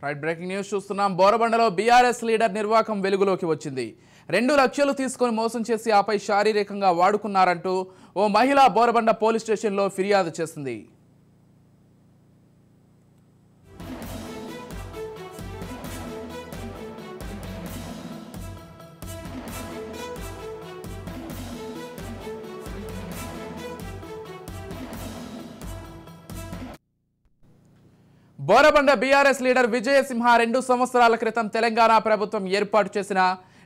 Right breaking news చూస్తున్నాం. బోరబండలో BRS leader నిర్వాకం వెలుగులోకి వచ్చింది. 2 లక్షలు తీసుకొని మోసం చేసి ఆపై శారీరకంగా వాడుకున్నారంటూ ఓ మహిళ బోరబండ పోలీస్ స్టేషన్లో ఫిర్యాదు చేసింది. బోరబండ బీఆర్ఎస్ లీడర్ విజయసింహ 2 సంవత్సరాల క్రితం తెలంగాణ ప్రభుత్వం ఏర్పాటు చేసిన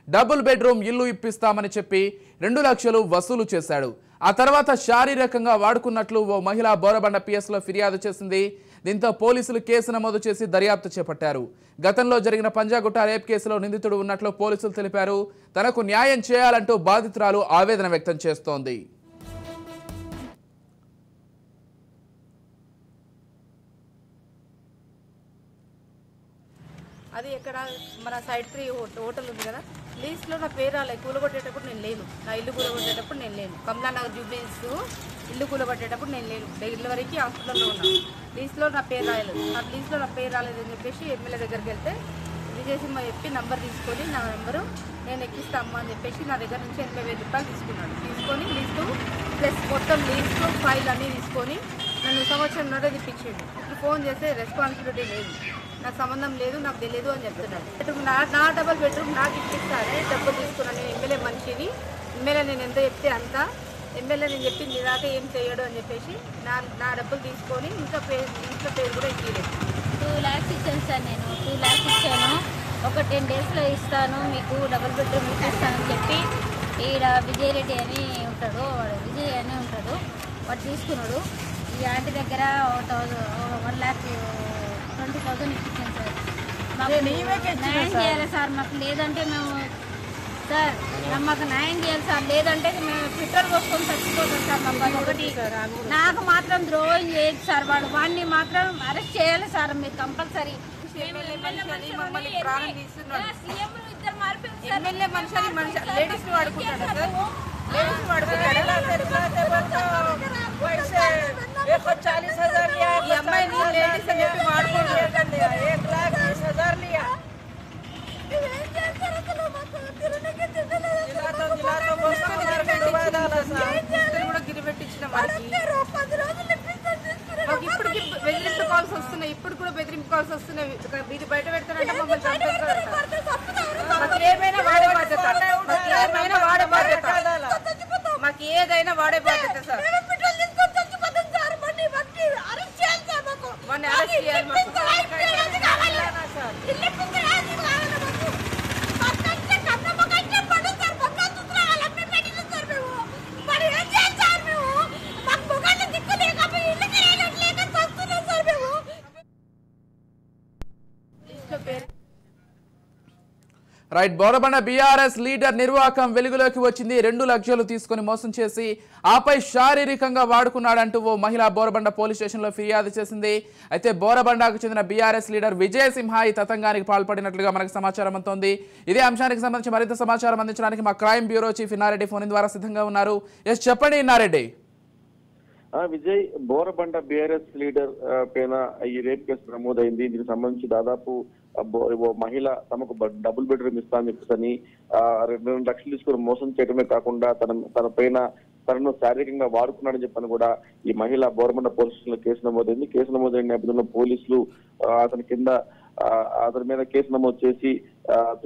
డబుల్ బెడ్రూమ్ ఇల్లు ఇప్పిస్తామని చెప్పి 2 లక్షలు వసూలు చేశాడు. ఆ తర్వాత శారీరకంగా వాడుకున్నట్లు ఓ మహిళ బోరబండ పిఎస్లో ఫిర్యాదు చేసింది. దీంతో పోలీసులు కేసు నమోదు చేసి దర్యాప్తు చేపట్టారు. గతంలో జరిగిన పంజాగుట్ట రేప్ కేసులో నిందితుడు ఉన్నట్లు పోలీసులు తెలిపారు. తనకు న్యాయం చేయాలంటూ బాధితురాలు ఆవేదన వ్యక్తం చేస్తోంది. అది ఎక్కడ మన సైడ్ 3 హోటల్ ఉంది కదా, లీస్ట్లో నా పేరు రాలేదు. కూలగొట్టేటప్పుడు నేను లేను, నా ఇల్లు కూలగొట్టేటప్పుడు నేను లేను. కమలానగర్ జూబ్లీస్ ఇల్లు కూలగొట్టేటప్పుడు నేను లేను. డెలివరీకి హాస్పిటల్లో ఉన్నాను. లీస్ట్లో నా పేరు రాలేదు. ఆ లీస్ట్లో నా పేరు రాలేదని చెప్పేసి ఎమ్మెల్యే దగ్గరికి వెళ్తే విజయసింహ చెప్పి నంబర్ తీసుకొని నా నెంబరు నేను ఎక్కిస్తా అమ్మా అని చెప్పేసి నా దగ్గర నుంచి 80,000 రూపాయలు తీసుకున్నాడు. తీసుకొని లీస్టు ప్లస్ మొత్తం లీస్టు ఫైల్ అన్నీ తీసుకొని నన్ను సంవత్సరంన్నర తిప్పించాడు. ఇప్పుడు ఫోన్ చేస్తే రెస్పాన్సిబిలిటీ లేదు, నాకు సంబంధం లేదు, నాకు తెలియదు అని చెప్తున్నాడు. నా డబుల్ బెడ్రూమ్ నాకు ఇప్పిస్తానే డబ్బులు తీసుకున్నాను. నేను ఎమ్మెల్యే మనిషిని, ఎమ్మెల్యే నేను ఎంత చెప్తే అంత, ఎమ్మెల్యే నేను చెప్పింది దాకా ఏం చేయడు అని చెప్పేసి నా డబ్బులు తీసుకొని ఇంట్లో పేరు కూడా ఇవ్వలేదు. 2 lakhs ఇచ్చాను సార్. నేను 2 lakhs ఇచ్చాను. ఒక 10 daysలో ఇస్తాను, మీకు డబుల్ బెడ్రూమ్ ఇస్తానని చెప్పి ఈడ విజయ్ రెడ్డి అని ఉంటాడు, విజయ్ అని ఉంటాడు, వాడు తీసుకున్నాడు. ఈ ఆంటీ దగ్గర 1,20,000 ఇప్పించాను సార్. మాకు న్యాయం చేయాలి సార్, మాకు లేదంటే మేము సార్ మాకు న్యాయం చేయాలి సార్, లేదంటే మేము పెట్రోల్ పోసుకొని చచ్చిపోతాం సార్. మాకు ఒకటి నాకు మాత్రం ద్రోహం చేయదు సార్, వాడిని మాత్రం అరెస్ట్ చేయాలి సార్ మీరు కంపల్సరీ. ఎమ్మెల్యే మనిషి లేడీస్ వాడుకుంటాడు సార్, లేడీస్ వాడుకుంటాడు. ఈ అమ్మాయిని లేడీస్ అని చెప్పి వాడుకోండి. 1,20,000 लिया కూడా గిరిపెట్టించిన మాకు ఇప్పటికి బెదిరింపు కాల్స్ వస్తున్నాయి. ఇప్పుడు కూడా బెదిరింపు కాల్స్ వస్తున్నాయి. ఇది బయట పెడతానంటే మమ్మల్ని చంపేస్తారు. మాకు ఏమైనా వాడే బాధ్యత, మాకు ఏదైనా వాడే బాధ్యత sir. Right Borabanda BRS leader నిర్వాకం వెలుగులోకి వచ్చింది. 2 లక్షలు తీసుకొని మోసం చేసి ఆపై శారీరకంగా వాడుకున్నాడంటూ ఓ మహిళ బోరబండ పోలీస్ స్టేషన్లో ఫిర్యాదు చేసింది. అయితే బోరబండకు చెందిన బీఆర్ఎస్ లీడర్ విజయసింహ ఈ తతంగానికి పాల్పడినట్లుగా మనకు సమాచారం అందుతోంది. ఇదే అంశానికి సంబంధించి మరింత సమాచారం అందించడానికి మా crime bureau chief Inna Reddy phone ద్వారా సిద్ధంగా ఉన్నారు. ఎస్ చెప్పండి ఇన్నారెడ్డి. విజయ్, బోరబండ బీఆర్ఎస్ లీడర్ పైన ఈ రేప్ కేసు నమోదైంది. దీనికి సంబంధించి దాదాపు మహిళ తమకు డబుల్ బెడ్రూమ్ ఇస్తానని చెప్పని 2 లక్షలు తీసుకుని మోసం చేయడమే కాకుండా తన పైన తనను శారీరకంగా వాడుకున్నాడని చెప్పని కూడా ఈ మహిళ బోరబండ పోలీస్ స్టేషన్ లో కేసు నమోదైంది. కేసు నమోదైన నేపథ్యంలో పోలీసులు అతని మీద కేసు నమోదు చేసి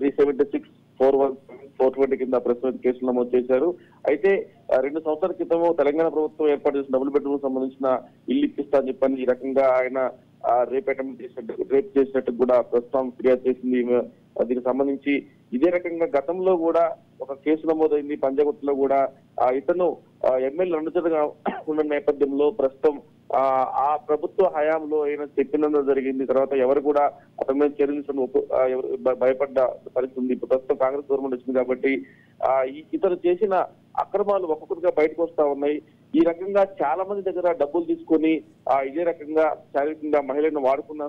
376-420 కింద ప్రస్తుతం కేసులు నమోదు చేశారు. అయితే 2 సంవత్సరాల క్రితం తెలంగాణ ప్రభుత్వం ఏర్పాటు చేసిన డబుల్ బెడ్రూమ్ సంబంధించిన ఇల్లు ఇప్పిస్తా అని చెప్పని ఈ రకంగా ఆయన రేప్ చేసినట్టు కూడా ప్రస్తుతం ఫిర్యాదు చేసింది. దీనికి సంబంధించి ఇదే రకంగా గతంలో కూడా ఒక కేసు నమోదైంది పంజాగుట్టలో కూడా. ఇతను ఎమ్మెల్యే అనుచరుగా ఉన్న నేపథ్యంలో ప్రస్తుతం ఆ ప్రభుత్వ హయాంలో ఆయన చెప్పినందుకు జరిగింది. తర్వాత ఎవరు కూడా అతని మీద చర్యలు భయపడ్డ పరిస్థితి ఉంది. ఇప్పుడు ప్రస్తుతం కాంగ్రెస్ గవర్నమెంట్ వచ్చింది కాబట్టి ఇతను చేసిన అక్రమాలు ఒక్కొక్కటిగా బయటకు వస్తా ఉన్నాయి. ఈ రకంగా చాలా మంది దగ్గర డబ్బులు తీసుకొని ఇదే రకంగా శారీరకంగా మహిళలను వాడుకున్న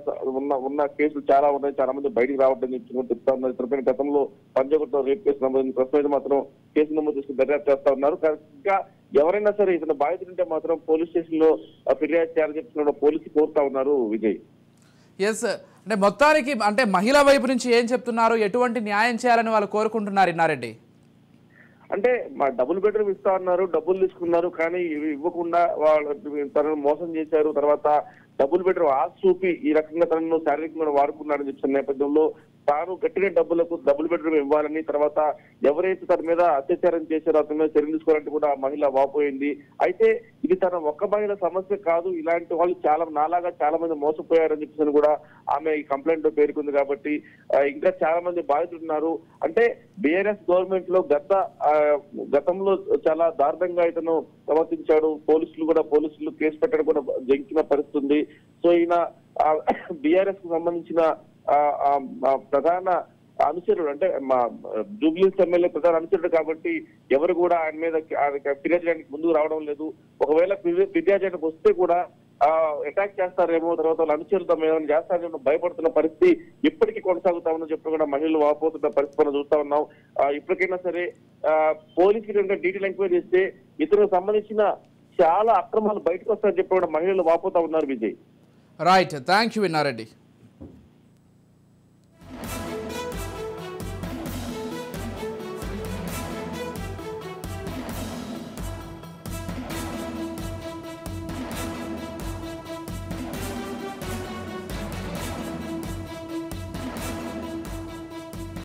ఉన్న కేసులు చాలా ఉన్నాయి. చాలా మంది బయటకు రావడం చెప్తా ఉన్నారు. ఇతరపైన గతంలో పంజాగుట్టలో రేప్ కేసు నమోదు ప్రస్తుతం మాత్రం కేసు నమోదు చేసుకుని దర్యాప్తు చేస్తా ఉన్నారు. ఇంకా ఎవరైనా సరే ఇతను బాధితులుంటే మాత్రం పోలీస్ స్టేషన్ లో ఫిర్యాదు చేయాలని చెప్తున్న పోలీసులు కోరుతా ఉన్నారు. విజయ్, ఎస్ అంటే మొత్తానికి అంటే మహిళ వైపు నుంచి ఏం చెప్తున్నారు, ఎటువంటి న్యాయం చేయాలని వాళ్ళు కోరుకుంటున్నారు ఇన్నారెడ్డి? అంటే మా డబుల్ బెడ్రూమ్ ఇస్తా అన్నారు, డబ్బులు తీసుకున్నారు, కానీ ఇవి ఇవ్వకుండా వాళ్ళు తనను మోసం చేశారు. తర్వాత డబుల్ బెడ్రూమ్ ఆశ చూపి ఈ రకంగా తనను శారీరకంగా వాడుకున్నాడని చెప్పిన నేపథ్యంలో తాను కట్టిన డబ్బులకు డబుల్ బెడ్రూమ్ ఇవ్వాలని, తర్వాత ఎవరైతే తన మీద అత్యాచారం చేశారో అతని మీద చర్యలు తీసుకోవాలంటే కూడా ఆ మహిళ వాపోయింది. అయితే ఇది తన ఒక్క మహిళ సమస్య కాదు, ఇలాంటి వాళ్ళు నాలాగా చాలా మంది మోసపోయారని చెప్పేసి కూడా ఆమె ఈ కంప్లైంట్ లో పేర్కొంది. కాబట్టి ఇంకా చాలా మంది బాధితులు ఉన్నారు. అంటే బీఆర్ఎస్ గవర్నమెంట్ లో గతంలో చాలా దారుణంగా ఇతను ప్రవర్తించాడు. పోలీసులు కేసు పెట్టడం కూడా జంకిన పరిస్థితి ఉంది. సో ఈయన బీఆర్ఎస్ కు సంబంధించిన ప్రధాన అనుచరుడు, అంటే మా జూబ్లీహిల్స్ ఎమ్మెల్యే ప్రధాన అనుచరుడు కాబట్టి ఎవరు కూడా ఆయన మీద ఫిర్యాదు చేయడానికి ముందుకు రావడం లేదు. ఒకవేళ ఫిర్యాదు చేయడానికి వస్తే కూడా అటాక్ చేస్తారేమో, తర్వాత వాళ్ళు అనుచరులతో ఏమైనా చేస్తారేమో భయపడుతున్న పరిస్థితి ఇప్పటికీ కొనసాగుతామని చెప్పి కూడా మహిళలు వాపోతున్న పరిస్థితి మనం చూస్తా ఉన్నాం. ఇప్పటికైనా సరే పోలీసులు డీటెయిల్ ఎంక్వైరీ చేస్తే ఇతరులకు సంబంధించిన చాలా అక్రమాలు బయటకు వస్తాయని చెప్పి కూడా మహిళలు వాపోతా ఉన్నారు. Vijay, right, thank you Inna Reddy.